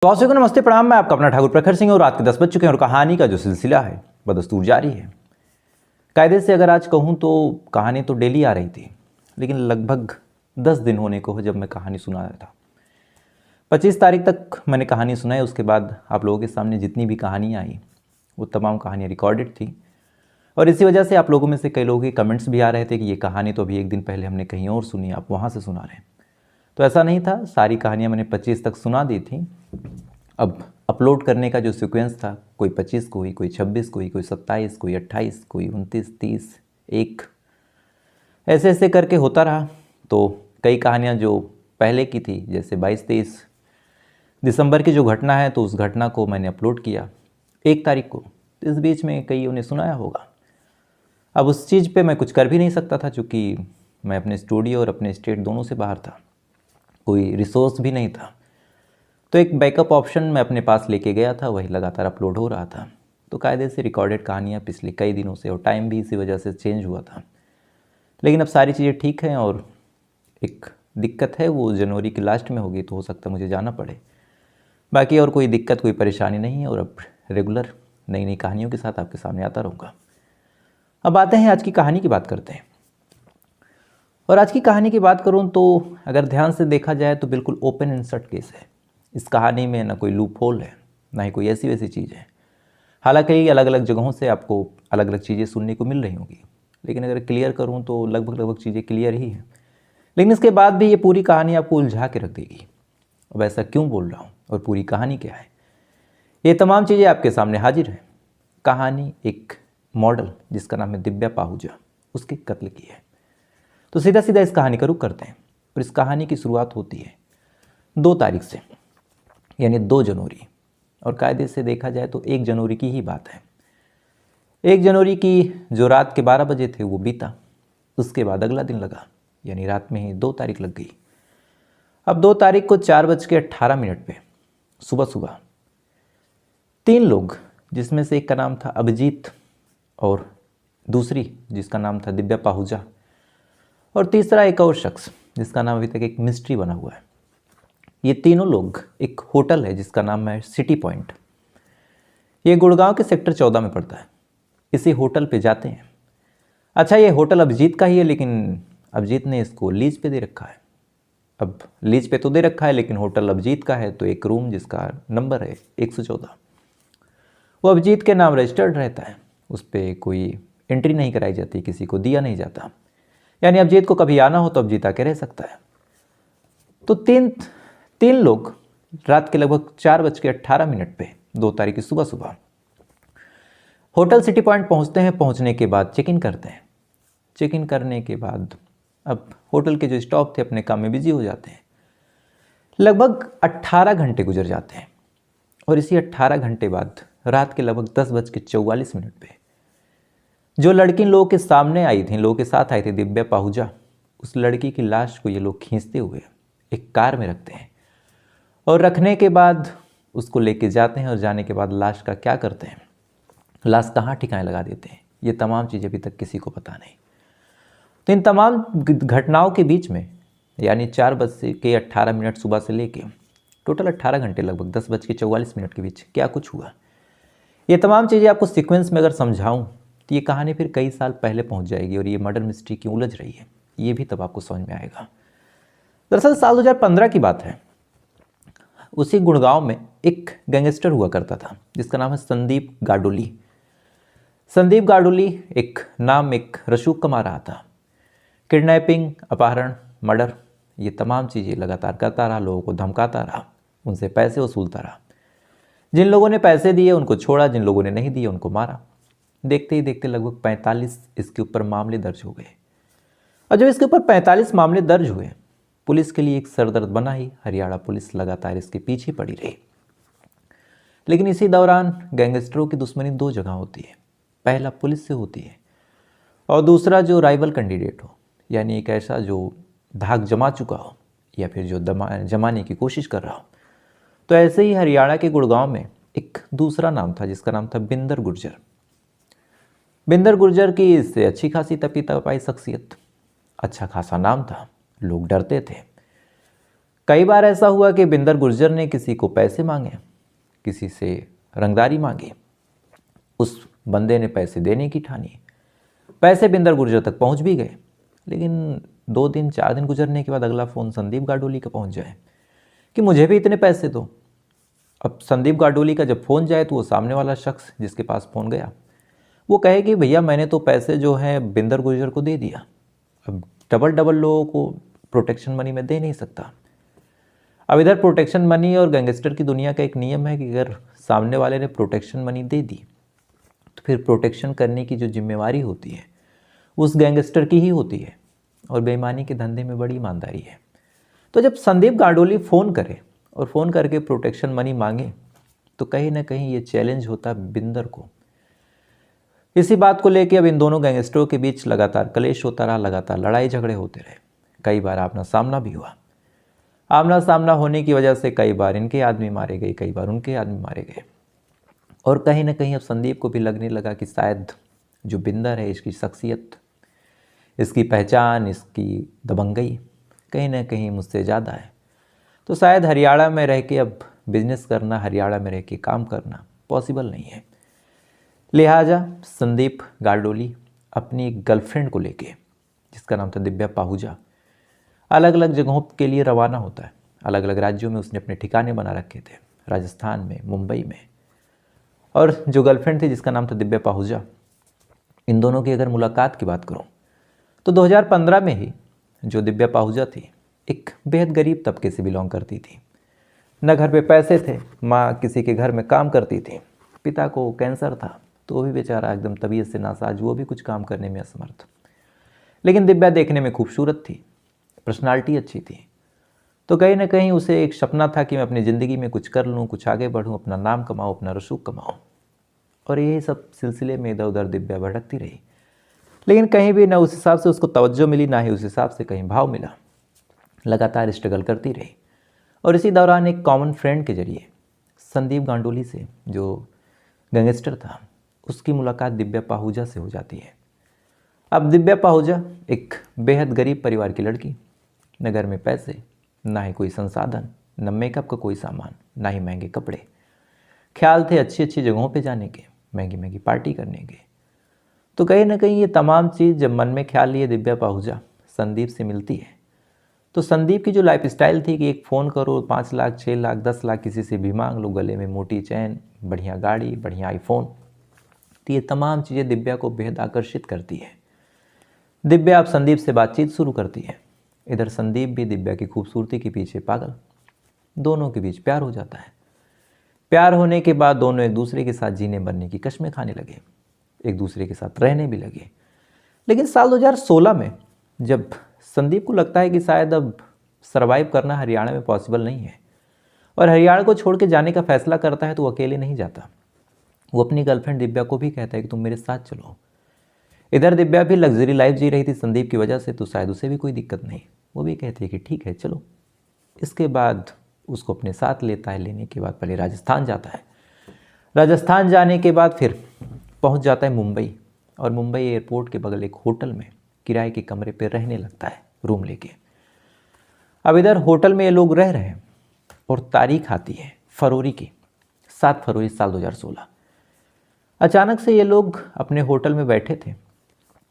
तो आप सभी को नमस्ते प्रणाम। मैं आपका अपना ठाकुर प्रखर सिंह और रात के 10 बज चुके हैं और कहानी का जो सिलसिला है बदस्तूर जारी है। कायदे से अगर आज कहूँ तो कहानी तो डेली आ रही थी, लेकिन लगभग 10 दिन होने को जब मैं कहानी सुना रहा था। 25 तारीख तक मैंने कहानी सुनाई। उसके बाद आप लोगों के सामने जितनी भी कहानियाँ आई वो तमाम कहानियाँ रिकॉर्डेड थी, और इसी वजह से आप लोगों में से कई लोगों के कमेंट्स भी आ रहे थे कि ये कहानी तो अभी एक दिन पहले हमने कहीं और सुनी, आप वहाँ से सुना रहे हैं। तो ऐसा नहीं था, सारी कहानियाँ मैंने 25 तक सुना दी थी। अब अपलोड करने का जो सीक्वेंस था, कोई 25 को हुई, कोई 26 को हुई, कोई 27, कोई 28, कोई 29, 30, 1, ऐसे ऐसे करके होता रहा। तो कई कहानियाँ जो पहले की थी, जैसे 22-23 दिसंबर की जो घटना है, तो उस घटना को मैंने अपलोड किया 1 तारीख को। इस बीच में कईयों ने सुनाया होगा। अब उस चीज़ पे मैं कुछ कर भी नहीं सकता था, चूँकि मैं अपने स्टूडियो और अपने स्टेट दोनों से बाहर था, कोई रिसोर्स भी नहीं था। तो एक बैकअप ऑप्शन मैं अपने पास लेके गया था, वही लगातार अपलोड हो रहा था। तो कायदे से रिकॉर्डेड कहानियाँ पिछले कई दिनों से, और टाइम भी इसी वजह से चेंज हुआ था। लेकिन अब सारी चीज़ें ठीक हैं, और एक दिक्कत है वो जनवरी के लास्ट में होगी, तो हो सकता है मुझे जाना पड़े। बाकी और कोई दिक्कत, कोई परेशानी नहीं है, और अब रेगुलर नई नई कहानियों के साथ आपके सामने आता रहूँगा। अब आते हैं आज की कहानी की बात करते हैं। और आज की कहानी की बात करूँ तो अगर ध्यान से देखा जाए तो बिल्कुल ओपन एंड शट केस है। इस कहानी में ना कोई लूप होल है, ना ही कोई ऐसी वैसी चीज़ है। हालांकि अलग अलग जगहों से आपको अलग अलग चीज़ें सुनने को मिल रही होंगी, लेकिन अगर क्लियर करूँ तो लगभग चीज़ें क्लियर ही हैं। लेकिन इसके बाद भी ये पूरी कहानी आपको उलझा के रख देगी। अब ऐसा क्यों बोल रहा हूँ और पूरी कहानी क्या है, ये तमाम चीज़ें आपके सामने हाजिर है। कहानी एक मॉडल जिसका नाम है दिव्या पाहुजा, उसके कत्ल की है। तो सीधा सीधा इस कहानी का रुख करते हैं। और इस कहानी की शुरुआत होती है 2 तारीख से, यानी 2 जनवरी। और कायदे से देखा जाए तो 1 जनवरी की ही बात है। 1 जनवरी की जो रात के 12 बजे थे वो बीता। उसके बाद अगला दिन लगा, यानी रात में ही 2 तारीख लग गई। अब 2 तारीख को 4:18 पे सुबह सुबह 3 लोग, जिसमें से एक का नाम था अभिजीत, और दूसरी जिसका नाम था दिव्या पाहुजा, और तीसरा एक और शख्स जिसका नाम अभी तक एक मिस्ट्री बना हुआ है। ये तीनों लोग एक होटल है जिसका नाम है सिटी पॉइंट। ये गुड़गांव के सेक्टर 14 में पड़ता है। इसी होटल पे जाते हैं। अच्छा, ये होटल अभिजीत का ही है, लेकिन अभिजीत ने इसको लीज पे दे रखा है। अब लीज पे तो दे रखा है, लेकिन होटल अभिजीत का है, तो एक रूम जिसका नंबर है 114, वो अभिजीत के नाम रजिस्टर्ड रहता है। उस पर कोई एंट्री नहीं कराई जाती, किसी को दिया नहीं जाता। यानी अभिजीत को कभी आना हो तो अभिजीत आके रह सकता है। तो तीन लोग रात के लगभग 4:18 पे 2 तारीख की सुबह सुबह होटल सिटी पॉइंट पहुंचते हैं। पहुंचने के बाद चेक इन करते हैं। चेक इन करने के बाद अब होटल के जो स्टाफ थे अपने काम में बिजी हो जाते हैं। लगभग 18 घंटे गुजर जाते हैं, और इसी 18 घंटे बाद रात के लगभग 10:44 पे जो लड़की इन लोगों के सामने आई थी, लोगों के साथ आई थी, दिव्या पाहुजा, उस लड़की की लाश को ये लोग खींचते हुए एक कार में रखते हैं। और रखने के बाद उसको लेके जाते हैं, और जाने के बाद लाश का क्या करते हैं, लाश कहाँ ठिकाने लगा देते हैं, ये तमाम चीज़ें अभी तक किसी को पता नहीं। तो इन तमाम घटनाओं के बीच में, यानी 4:18 सुबह से लेके टोटल 18 घंटे, लगभग 10:44 के बीच क्या कुछ हुआ, ये तमाम चीज़ें आपको सीक्वेंस में अगर समझाऊं तो ये कहानी फिर कई साल पहले पहुंच जाएगी, और ये मर्डर मिस्ट्री क्यों उलझ रही है ये भी तब आपको समझ में आएगा। दरअसल साल 2015 की बात है। उसी गुड़गांव में एक गैंगस्टर हुआ करता था जिसका नाम है संदीप गाडोली। संदीप गाडोली एक रसूख कमा रहा था। किडनैपिंग, अपहरण, मर्डर, ये तमाम चीज़ें लगातार करता रहा, लोगों को धमकाता रहा, उनसे पैसे वसूलता रहा। जिन लोगों ने पैसे दिए उनको छोड़ा, जिन लोगों ने नहीं दिए उनको मारा। देखते ही देखते लगभग 45 इसके ऊपर मामले दर्ज हो गए। और जब इसके ऊपर 45 मामले दर्ज हुए, पुलिस के लिए एक सरदर्द बना ही। हरियाणा पुलिस लगातार इसके पीछे पड़ी रही। लेकिन इसी दौरान गैंगस्टरों की दुश्मनी 2 जगह होती है। पहला पुलिस से होती है, और दूसरा जो राइवल कैंडिडेट हो, यानी एक ऐसा जो धाक जमा चुका हो या फिर जो जमाने की कोशिश कर रहा हो। तो ऐसे ही हरियाणा के गुड़गांव में एक दूसरा नाम था जिसका नाम था बिंदर गुर्जर। बिंदर गुर्जर की इससे अच्छी खासी तपी तपाई शख्सियत, अच्छा खासा नाम था, लोग डरते थे। कई बार ऐसा हुआ कि बिंदर गुर्जर ने किसी को पैसे मांगे, किसी से रंगदारी मांगी, उस बंदे ने पैसे देने की ठानी, पैसे बिंदर गुर्जर तक पहुंच भी गए, लेकिन 2 दिन 4 दिन गुजरने के बाद अगला फ़ोन संदीप गाडोली का पहुंच जाए कि मुझे भी इतने पैसे दो। अब संदीप गाडोली का जब फ़ोन जाए तो वो सामने वाला शख्स जिसके पास फ़ोन गया वो कहे कि भैया मैंने तो पैसे जो हैं बिंदर गुर्जर को दे दिया, अब डबल लोगों को प्रोटेक्शन मनी में दे नहीं सकता। अब इधर प्रोटेक्शन मनी और गैंगस्टर की दुनिया का एक नियम है कि अगर सामने वाले ने प्रोटेक्शन मनी दे दी तो फिर प्रोटेक्शन करने की जो जिम्मेवारी होती है उस गैंगस्टर की ही होती है, और बेईमानी के धंधे में बड़ी ईमानदारी है। तो जब संदीप गाडोली फ़ोन करे और फ़ोन करके प्रोटेक्शन मनी मांगे तो कहीं ना कहीं ये चैलेंज होता बिंदर को। इसी बात को लेकर अब इन दोनों गैंगस्टरों के बीच लगातार कलेश होता रहा, लगातार लड़ाई झगड़े होते रहे, कई बार आमना सामना भी हुआ। आमना सामना होने की वजह से कई बार इनके आदमी मारे गए, कई बार उनके आदमी मारे गए, और कहीं ना कहीं अब संदीप को भी लगने लगा कि शायद जो बिंदर है इसकी शख्सियत, इसकी पहचान, इसकी दबंगई कहीं ना कहीं मुझसे ज़्यादा है, तो शायद हरियाणा में रह के अब बिजनेस करना, हरियाणा में रह के काम करना पॉसिबल नहीं है। लिहाजा संदीप गाडोली अपनी एक गर्लफ्रेंड को लेके, जिसका नाम था दिव्या पाहूजा, अलग अलग जगहों के लिए रवाना होता है। अलग अलग राज्यों में उसने अपने ठिकाने बना रखे थे, राजस्थान में, मुंबई में। और जो गर्लफ्रेंड थी जिसका नाम था दिव्या पाहूजा, इन दोनों की अगर मुलाकात की बात करूं तो 2015 में ही जो दिव्या पाहूजा थी एक बेहद गरीब तबके से बिलोंग करती थी। न घर पे पैसे थे, माँ किसी के घर में काम करती थी, पिता को कैंसर था तो वो भी बेचारा एकदम तबीयत से नासाज, वो भी कुछ काम करने में असमर्थ। लेकिन दिव्या देखने में खूबसूरत थी, पर्सनालिटी अच्छी थी, तो कहीं ना कहीं उसे एक सपना था कि मैं अपनी ज़िंदगी में कुछ कर लूँ, कुछ आगे बढ़ूँ, अपना नाम कमाऊँ, अपना रसूख कमाऊँ। और यही सब सिलसिले में इधर उधर दिव्या भटकती रही, लेकिन कहीं भी ना उस हिसाब से उसको तवज्जो मिली, ना ही उस हिसाब से कहीं भाव मिला। लगातार स्ट्रगल करती रही, और इसी दौरान एक कॉमन फ्रेंड के जरिए संदीप गांडोली से, जो गैंगस्टर था, उसकी मुलाकात दिव्या पाहूजा से हो जाती है। अब दिव्या पाहूजा एक बेहद गरीब परिवार की लड़की, न घर में पैसे, ना ही कोई संसाधन, न मेकअप का कोई सामान, ना ही महंगे कपड़े। ख्याल थे अच्छी अच्छी जगहों पे जाने के, महंगी महंगी पार्टी करने के। तो कहीं ना कहीं ये तमाम चीज़ जब मन में ख्याल लिए दिव्या पाहूजा संदीप से मिलती है, तो संदीप की जो लाइफ स्टाइल थी कि एक फ़ोन करो, 5 लाख, 6 लाख, 10 लाख किसी से भी मांग लो, गले में मोटी चैन, बढ़िया गाड़ी, बढ़िया आईफोन, तो ये तमाम चीज़ें दिव्या को बेहद आकर्षित करती है। दिव्या अब संदीप से बातचीत शुरू करती है, इधर संदीप भी दिव्या की खूबसूरती के पीछे पागल। दोनों के बीच प्यार हो जाता है। प्यार होने के बाद दोनों एक दूसरे के साथ जीने मरने की कस्में खाने लगे, एक दूसरे के साथ रहने भी लगे। लेकिन साल 2016 में जब संदीप को लगता है कि शायद अब सरवाइव करना हरियाणा में पॉसिबल नहीं है और हरियाणा को छोड़ के जाने का फैसला करता है, तो वो अकेले नहीं जाता। वो अपनी गर्लफ्रेंड दिव्या को भी कहता है कि तुम मेरे साथ चलो। इधर दिव्या भी लग्जरी लाइफ जी रही थी संदीप की वजह से, तो शायद उसे भी कोई दिक्कत नहीं, वो भी कहती है कि ठीक है चलो। इसके बाद उसको अपने साथ लेता है। लेने के बाद पहले राजस्थान जाता है, राजस्थान जाने के बाद फिर पहुंच जाता है मुंबई, और मुंबई एयरपोर्ट के बगल एक होटल में किराए के कमरे पे रहने लगता है, रूम लेके। अब इधर होटल में ये लोग रह रहे हैं और तारीख आती है फरवरी की, 7 फरवरी साल 2016। अचानक से ये लोग अपने होटल में बैठे थे।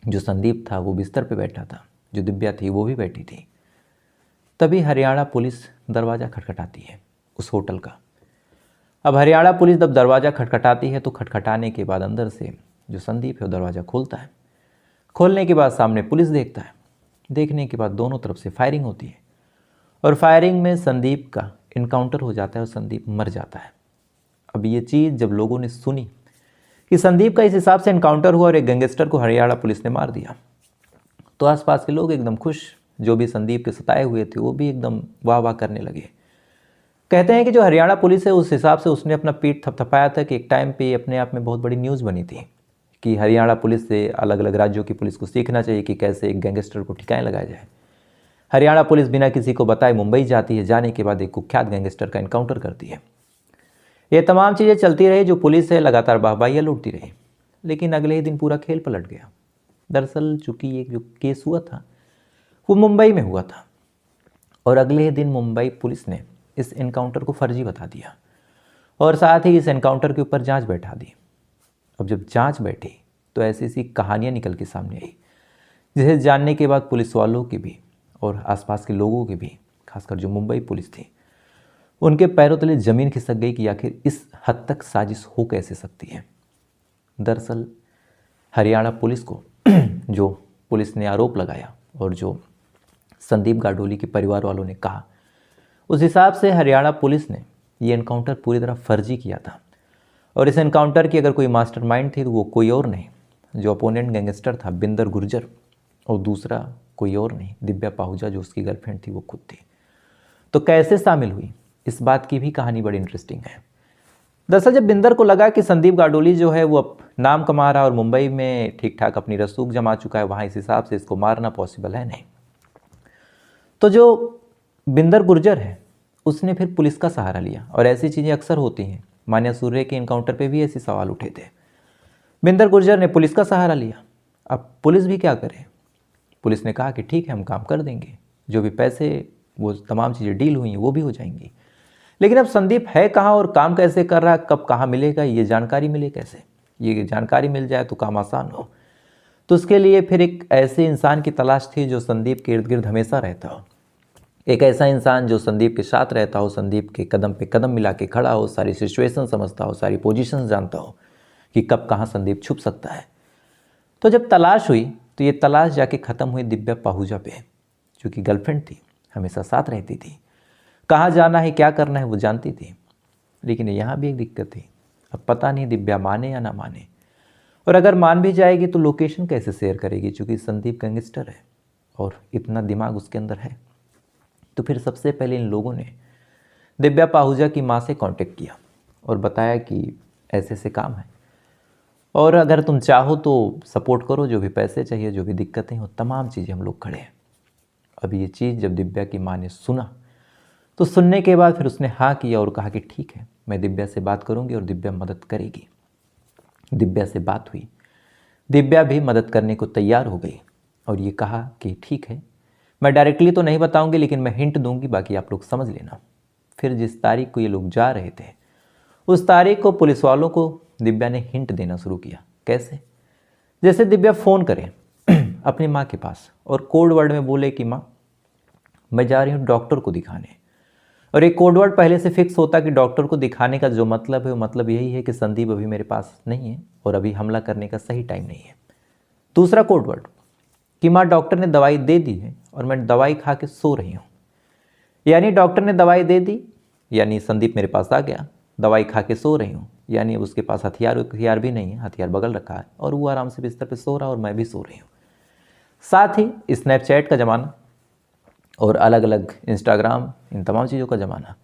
जो संदीप था वो बिस्तर पे बैठा था, जो दिव्या थी वो भी बैठी थी। तभी हरियाणा पुलिस दरवाज़ा खटखटाती है उस होटल का। अब हरियाणा पुलिस जब दरवाज़ा खटखटाती है तो खटखटाने के बाद अंदर से जो संदीप है वो दरवाज़ा खोलता है। खोलने के बाद सामने पुलिस देखता है। देखने के बाद दोनों तरफ से फायरिंग होती है और फायरिंग में संदीप का इनकाउंटर हो जाता है और संदीप मर जाता है। अब ये चीज़ जब लोगों ने सुनी कि संदीप का इस हिसाब से इनकाउंटर हुआ और एक गैंगस्टर को हरियाणा पुलिस ने मार दिया, तो आसपास के लोग एकदम खुश, जो भी संदीप के सताए हुए थे वो भी एकदम वाह वाह करने लगे। कहते हैं कि जो हरियाणा पुलिस है उस हिसाब से उसने अपना पीठ थपथपाया था कि एक टाइम पे अपने आप में बहुत बड़ी न्यूज़ बनी थी कि हरियाणा पुलिस से अलग अलग राज्यों की पुलिस को सीखना चाहिए कि कैसे एक गैंगस्टर को ठिकाने लगाया जाए। हरियाणा पुलिस बिना किसी को बताए मुंबई जाती है, जाने के बाद एक कुख्यात गैंगस्टर का इनकाउंटर करती है। ये तमाम चीज़ें चलती रही, जो पुलिस है लगातार वाहवाहियाँ लूटती रही। लेकिन अगले ही दिन पूरा खेल पलट गया। दरअसल चूँकि ये जो केस हुआ था वो मुंबई में हुआ था और अगले ही दिन मुंबई पुलिस ने इस एनकाउंटर को फर्जी बता दिया और साथ ही इस एनकाउंटर के ऊपर जांच बैठा दी। अब जब जांच बैठी तो ऐसी ऐसी कहानियाँ निकल के सामने आई, जिसे जानने के बाद पुलिस वालों के भी और आसपास के लोगों के भी, खासकर जो मुंबई पुलिस थी, उनके पैरों तले ज़मीन खिसक गई कि आखिर इस हद तक साजिश हो कैसे सकती है। दरअसल हरियाणा पुलिस को जो पुलिस ने आरोप लगाया और जो संदीप गाडोली के परिवार वालों ने कहा, उस हिसाब से हरियाणा पुलिस ने ये एनकाउंटर पूरी तरह फर्जी किया था और इस एनकाउंटर की अगर कोई मास्टरमाइंड थी तो वो कोई और नहीं, जो अपोनेंट गैंगस्टर था बिंदर गुर्जर, और दूसरा कोई और नहीं, दिव्या पाहुजा जो उसकी गर्लफ्रेंड थी वो खुद थी। तो कैसे शामिल हुई, इस बात की भी कहानी बड़ी इंटरेस्टिंग है। दरअसल जब बिंदर को लगा कि संदीप गाडोली जो है वो अब नाम कमा रहा और मुंबई में ठीक ठाक अपनी रसूख जमा चुका है, वहाँ इस हिसाब से इसको मारना पॉसिबल है नहीं, तो जो बिंदर गुर्जर है उसने फिर पुलिस का सहारा लिया। और ऐसी चीज़ें अक्सर होती हैं, मान्या सूर्य के इनकाउंटर पे भी ऐसे सवाल उठे थे। बिंदर गुर्जर ने पुलिस का सहारा लिया। अब पुलिस भी क्या करे, पुलिस ने कहा कि ठीक है हम काम कर देंगे, जो भी पैसे वो तमाम चीज़ें डील हुई वो भी हो जाएंगी। लेकिन अब संदीप है कहाँ और काम कैसे कर रहा है, कब कहाँ मिलेगा, ये जानकारी मिले कैसे, ये जानकारी मिल जाए तो काम आसान हो। तो उसके लिए फिर एक ऐसे इंसान की तलाश थी जो संदीप के इर्द गिर्द हमेशा रहता हो, एक ऐसा इंसान जो संदीप के साथ रहता हो, संदीप के कदम पे कदम मिला के खड़ा हो, सारी सिचुएशन समझता हो, सारी पोजीशन जानता हो कि कब कहाँ संदीप छुप सकता है। तो जब तलाश हुई तो ये तलाश जाके ख़त्म हुई दिव्या पाहुजा पे, जो कि गर्लफ्रेंड थी, हमेशा साथ रहती थी, कहाँ जाना है क्या करना है वो जानती थी। लेकिन यहाँ भी एक दिक्कत थी, अब पता नहीं दिव्या माने या ना माने, और अगर मान भी जाएगी तो लोकेशन कैसे शेयर करेगी, चूँकि संदीप गैंगस्टर है और इतना दिमाग उसके अंदर है। तो फिर सबसे पहले इन लोगों ने दिव्या पाहुजा की माँ से कांटेक्ट किया और बताया कि ऐसे ऐसे काम है और अगर तुम चाहो तो सपोर्ट करो, जो भी पैसे चाहिए, जो भी दिक्कतें हो, तमाम चीज़ें हम लोग खड़े हैं। अब ये चीज़ जब दिव्या की माँ ने सुना तो सुनने के बाद फिर उसने हाँ किया और कहा कि ठीक है मैं दिव्या से बात करूँगी और दिव्या मदद करेगी। दिव्या से बात हुई, दिव्या भी मदद करने को तैयार हो गई और ये कहा कि ठीक है मैं डायरेक्टली तो नहीं बताऊंगी लेकिन मैं हिंट दूंगी, बाकी आप लोग समझ लेना। फिर जिस तारीख को ये लोग जा रहे थे उस तारीख को पुलिस वालों को दिव्या ने हिंट देना शुरू किया। कैसे, जैसे दिव्या फ़ोन करे अपनी माँ के पास और कोड वर्ड में बोले कि माँ मैं जा रही हूँ डॉक्टर को दिखाने, और एक कोड वर्ड पहले से फिक्स होता कि डॉक्टर को दिखाने का जो मतलब है वो मतलब यही है कि संदीप अभी मेरे पास नहीं है और अभी हमला करने का सही टाइम नहीं है। दूसरा कोड वर्ड कि माँ डॉक्टर ने दवाई दे दी है और मैं दवाई खा के सो रही हूँ, यानी डॉक्टर ने दवाई दे दी यानी संदीप मेरे पास आ गया, दवाई खा के सो रही हूँ यानी उसके पास हथियार भी नहीं है, हथियार बगल रखा है और वो आराम से बिस्तर पे सो रहा और मैं भी सो रही हूँ। साथ ही स्नैपचैट का ज़माना और अलग अलग इंस्टाग्राम, इन तमाम चीज़ों का ज़माना।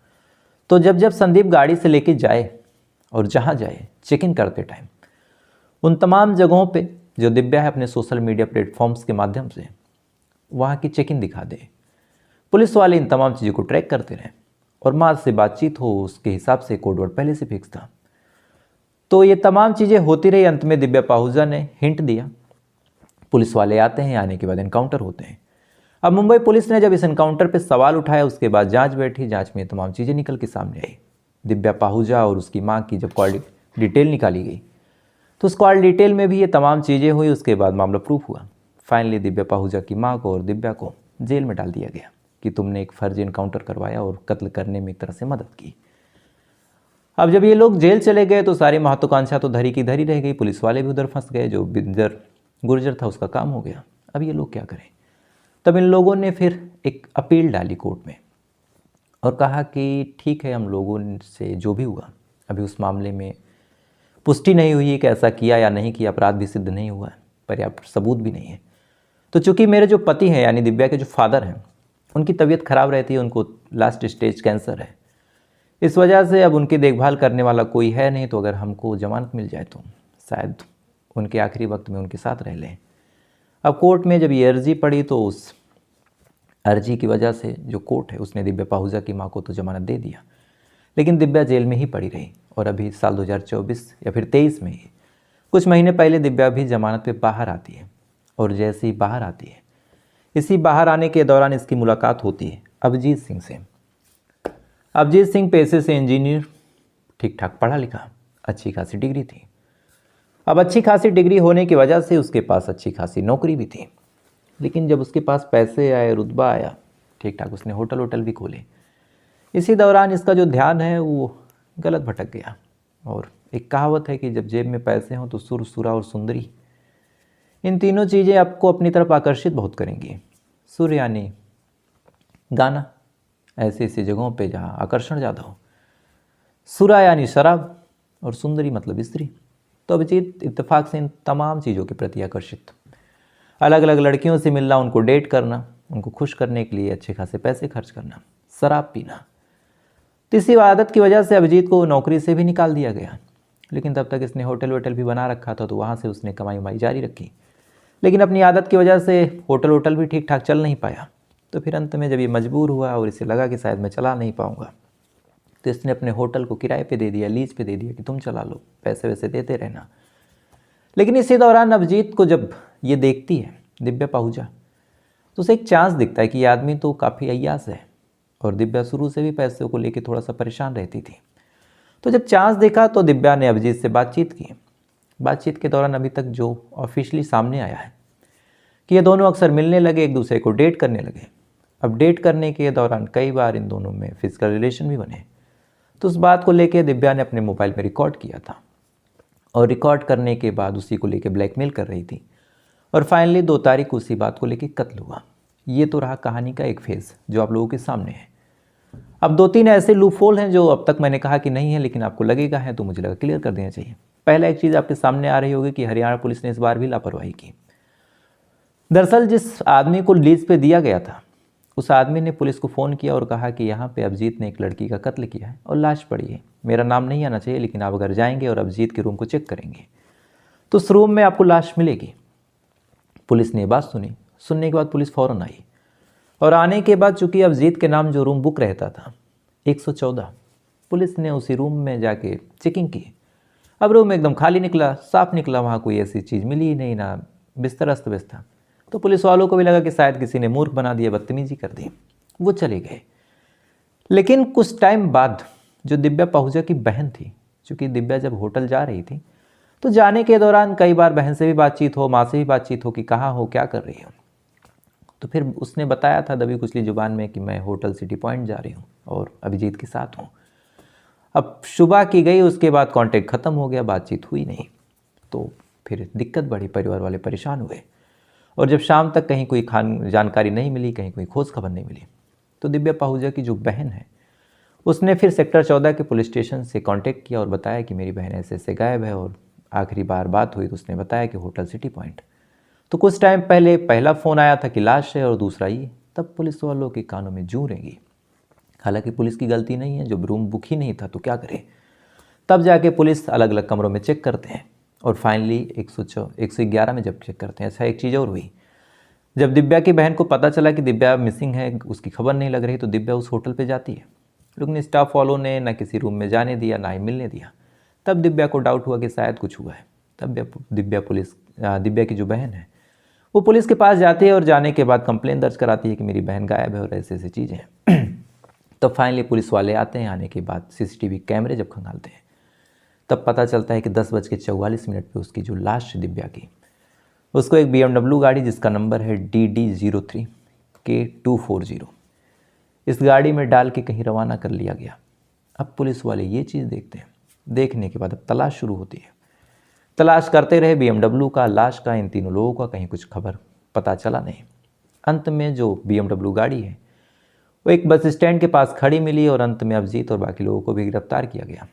तो जब जब संदीप गाड़ी से लेके जाए और जहाँ जाए चेक इन करते टाइम उन तमाम जगहों पे जो दिव्या है अपने सोशल मीडिया प्लेटफॉर्म्स के माध्यम से वहाँ की चेक इन दिखा दे, पुलिस वाले इन तमाम चीज़ों को ट्रैक करते रहें और माँ से बातचीत हो उसके हिसाब से कोड वर्ड पहले से फिक्स था। तो ये तमाम चीज़ें होती रही। अंत में दिव्या पाहुजा ने हिंट दिया, पुलिस वाले आते हैं, आने के बाद एनकाउंटर होते हैं। अब मुंबई पुलिस ने जब इस एनकाउंटर पे सवाल उठाया उसके बाद जांच बैठी, जांच में तमाम चीज़ें निकल के सामने आई। दिव्या पाहुजा और उसकी माँ की जब कॉल डिटेल निकाली गई तो उस कॉल डिटेल में भी ये तमाम चीज़ें हुई। उसके बाद मामला प्रूफ हुआ। फाइनली दिव्या पाहुजा की माँ को और दिव्या को जेल में डाल दिया गया कि तुमने एक फर्जी एनकाउंटर करवाया और कत्ल करने में एक तरह से मदद की। अब जब ये लोग जेल चले गए तो सारी महत्वाकांक्षा तो धरी की धरी रह गई, पुलिस वाले भी उधर फंस गए, जो बिंदर गुर्जर था उसका काम हो गया। अब ये लोग क्या करें, तब इन लोगों ने फिर एक अपील डाली कोर्ट में और कहा कि ठीक है हम लोगों से जो भी हुआ, अभी उस मामले में पुष्टि नहीं हुई है कि ऐसा किया या नहीं किया, अपराध भी सिद्ध नहीं हुआ है, पर्याप्त सबूत भी नहीं है। तो चूंकि मेरे जो पति हैं यानी दिव्या के जो फादर हैं उनकी तबीयत खराब रहती है, उनको लास्ट स्टेज कैंसर है, इस वजह से अब उनकी देखभाल करने वाला कोई है नहीं। तो अगर हमको जमानत मिल जाए तो शायद उनके आखिरी वक्त में उनके साथ रह लें। अब कोर्ट में जब ये अर्जी पड़ी तो उस अर्जी की वजह से जो कोर्ट है उसने दिव्या पाहुजा की माँ को तो जमानत दे दिया, लेकिन दिव्या जेल में ही पड़ी रही। और अभी साल 2024 या फिर 23 में ही कुछ महीने पहले दिव्या भी जमानत पे बाहर आती है और जैसे ही बाहर आती है, इसी बाहर आने के दौरान इसकी मुलाकात होती है अभिजीत सिंह से। अभिजीत सिंह पेशे से इंजीनियर, ठीक ठाक पढ़ा लिखा, अच्छी खासी डिग्री थी। अब अच्छी खासी डिग्री होने की वजह से उसके पास अच्छी खासी नौकरी भी थी, लेकिन जब उसके पास पैसे आए, रुतबा आया, ठीक ठाक उसने होटल भी खोले। इसी दौरान इसका जो ध्यान है वो गलत भटक गया। और एक कहावत है कि जब जेब में पैसे हों तो सुर, सुरा और सुंदरी, इन तीनों चीज़ें आपको अपनी तरफ आकर्षित बहुत करेंगी। सुर यानी गाना, ऐसी ऐसी जगहों पे जहाँ आकर्षण ज़्यादा हो। सुरा यानी शराब, और सुंदरी मतलब स्त्री। तो अभिजीत इत्तेफाक से इन तमाम चीज़ों के प्रति आकर्षित। अलग अलग लड़कियों से मिलना, उनको डेट करना, उनको खुश करने के लिए अच्छे खासे पैसे खर्च करना, शराब पीना। तो इसी आदत की वजह से अभिजीत को नौकरी से भी निकाल दिया गया। लेकिन तब तक इसने होटल वोटल भी बना रखा था, तो वहाँ से उसने कमाई वमाई जारी रखी। लेकिन अपनी आदत की वजह से होटल वोटल भी ठीक ठाक चल नहीं पाया। तो फिर अंत में जब ये मजबूर हुआ और इसे लगा कि शायद मैं चला नहीं पाऊँगा, तो इसने अपने होटल को किराए पे दे दिया, लीज पे दे दिया कि तुम चला लो, पैसे वैसे देते रहना। लेकिन इसी दौरान अभिजीत को जब ये देखती है दिव्या पाहुजा, तो उसे एक चांस दिखता है कि ये आदमी तो काफ़ी अय्यास है, और दिव्या शुरू से भी पैसे को लेकर थोड़ा सा परेशान रहती थी। तो जब चांस देखा तो दिव्या ने अभिजीत से बातचीत की। बातचीत के दौरान अभी तक जो ऑफिशियली सामने आया है कि ये दोनों अक्सर मिलने लगे, एक दूसरे को डेट करने लगे। अब डेट करने के दौरान कई बार इन दोनों में फिजिकल रिलेशन भी बने। तो उस बात को लेकर दिव्या ने अपने मोबाइल में रिकॉर्ड किया था, और रिकॉर्ड करने के बाद उसी को लेकर ब्लैकमेल कर रही थी। और फाइनली 2 तारीख को उसी बात को लेकर कत्ल हुआ। ये तो रहा कहानी का एक फेज़ जो आप लोगों के सामने है। अब 2-3 ऐसे लूप होल हैं जो अब तक मैंने कहा कि नहीं है, लेकिन आपको लगेगा है, तो मुझे लगा क्लियर कर देना चाहिए। पहला एक चीज़ आपके सामने आ रही होगी कि हरियाणा पुलिस ने इस बार भी लापरवाही की। दरअसल जिस आदमी को लीज पे दिया गया था, उस आदमी ने पुलिस को फ़ोन किया और कहा कि यहाँ पे अभिजीत ने एक लड़की का कत्ल किया है और लाश पड़ी है। मेरा नाम नहीं आना चाहिए, लेकिन आप अगर जाएंगे और अभिजीत के रूम को चेक करेंगे तो उस रूम में आपको लाश मिलेगी। पुलिस ने ये बात सुनी। सुनने के बाद पुलिस फ़ौरन आई, और आने के बाद चूंकि अभिजीत के नाम जो रूम बुक रहता था 114, पुलिस ने उसी रूम में जाके चेकिंग की। अब रूम एकदम खाली निकला, साफ निकला, वहाँ कोई ऐसी चीज़ मिली ही नहीं, ना बिस्तर अस्त व्यस्त था। तो पुलिस वालों को भी लगा कि शायद किसी ने मूर्ख बना दिया, बदतमीजी कर दी, वो चले गए। लेकिन कुछ टाइम बाद जो दिव्या पाहुजा की बहन थी, चूँकि दिव्या जब होटल जा रही थी तो जाने के दौरान कई बार बहन से भी बातचीत हो, माँ से भी बातचीत हो कि कहाँ हो, क्या कर रही हो। तो फिर उसने बताया था दबी कुचली जुबान में कि मैं होटल सिटी पॉइंट जा रही हूँ और अभिजीत के साथ हूँ। अब सुबह की गई, उसके बाद कांटेक्ट ख़त्म हो गया, बातचीत हुई नहीं। तो फिर दिक्कत बढ़ी, परिवार वाले परेशान हुए। और जब शाम तक कहीं कोई जानकारी नहीं मिली, कहीं कोई खोज खबर नहीं मिली, तो दिव्या पाहुजा की जो बहन है उसने फिर सेक्टर 14 के पुलिस स्टेशन से कांटेक्ट किया और बताया कि मेरी बहन ऐसे ऐसे गायब है। और आखिरी बार बात हुई तो उसने बताया कि होटल सिटी पॉइंट। तो कुछ टाइम पहले पहला फ़ोन आया था कि लाश है, और दूसरा ये। तब पुलिस वालों के कानों में जूं रेंगी। हालांकि पुलिस की गलती नहीं है, जब रूम बुक ही नहीं था तो क्या करे। तब जाके पुलिस अलग अलग कमरों में चेक करते हैं, और फाइनली 111 में जब चेक करते हैं। अच्छा, एक चीज़ और हुई, जब दिव्या की बहन को पता चला कि दिव्या मिसिंग है, उसकी खबर नहीं लग रही, तो दिव्या उस होटल पे जाती है, लेकिन स्टाफ वालों ने ना किसी रूम में जाने दिया, ना ही मिलने दिया। तब दिव्या को डाउट हुआ कि शायद कुछ हुआ है। तब दिव्या की जो बहन है वो पुलिस के पास जाती है, और जाने के बाद कंप्लेन दर्ज कराती है कि मेरी बहन गायब है और ऐसे ऐसी चीज़ें हैं। तब फाइनली पुलिस वाले आते हैं। आने के बाद सीसीटीवी कैमरे जब खंगालते हैं, तब पता चलता है कि 10:44 पे उसकी जो लाश है दिव्या की, उसको एक BMW गाड़ी जिसका नंबर है DD03K240, इस गाड़ी में डाल के कहीं रवाना कर लिया गया। अब पुलिस वाले ये चीज़ देखते हैं। देखने के बाद अब तलाश शुरू होती है। तलाश करते रहे BMW का, लाश का, इन तीनों लोगों का, कहीं कुछ खबर पता चला नहीं। अंत में जो BMW गाड़ी है वो एक बस स्टैंड के पास खड़ी मिली, और अंत में अभिजीत और बाकी लोगों को भी गिरफ्तार किया गया।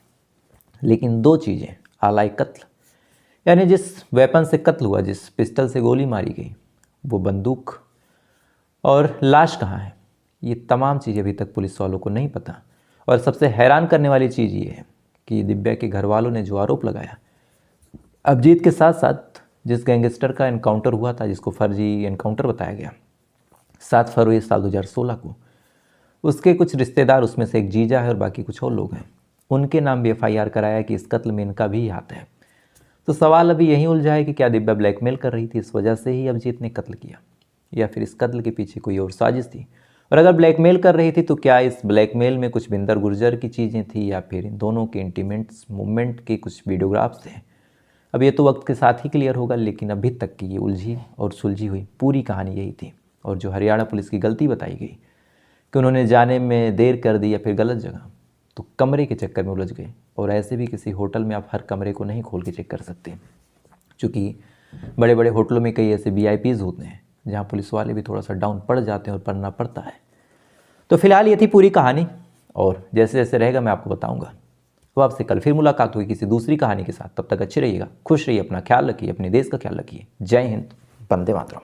लेकिन 2 चीज़ें, आलाई कत्ल, यानी जिस वेपन से कत्ल हुआ, जिस पिस्टल से गोली मारी गई, वो बंदूक, और लाश कहाँ है, ये तमाम चीज़ें अभी तक पुलिस वालों को नहीं पता। और सबसे हैरान करने वाली चीज़ ये है कि दिव्या के घर वालों ने जो आरोप लगाया, अभिजीत के साथ साथ जिस गैंगस्टर का एनकाउंटर हुआ था, जिसको फर्जी एनकाउंटर बताया गया 7 फरवरी साल 2016 को, उसके कुछ रिश्तेदार, उसमें से एक जीजा है और बाकी कुछ और लोग हैं, उनके नाम भी FIR कराया कि इस कत्ल में इनका भी हाथ है। तो सवाल अभी यही उलझा है कि क्या दिव्या ब्लैकमेल कर रही थी, इस वजह से ही अभिजीत ने कत्ल किया, या फिर इस कत्ल के पीछे कोई और साजिश थी। और अगर ब्लैकमेल कर रही थी तो क्या इस ब्लैकमेल में कुछ बिंदर गुर्जर की चीज़ें थी या फिर इन दोनों के इंटीमेट्स मूवमेंट के कुछ वीडियोग्राफ्स थे? अब ये तो वक्त के साथ ही क्लियर होगा, लेकिन अभी तक की ये उलझी और सुलझी हुई पूरी कहानी यही थी। और जो हरियाणा पुलिस की गलती बताई गई कि उन्होंने जाने में देर कर दी या फिर गलत जगह, तो कमरे के चक्कर में उलझ गए। और ऐसे भी किसी होटल में आप हर कमरे को नहीं खोल के चेक कर सकते, क्योंकि बड़े बड़े होटलों में कई ऐसे VIPs होते हैं जहाँ पुलिस वाले भी थोड़ा सा डाउन पड़ जाते हैं और पढ़ना पड़ता है। तो फिलहाल ये थी पूरी कहानी, और जैसे जैसे रहेगा मैं आपको बताऊंगा। तो आपसे कल फिर मुलाकात हुई किसी दूसरी कहानी के साथ। तब तक अच्छे रहिएगा, खुश रहिए, अपना ख्याल रखिए, अपने देश का ख्याल रखिए। जय हिंद, वंदे मातरम।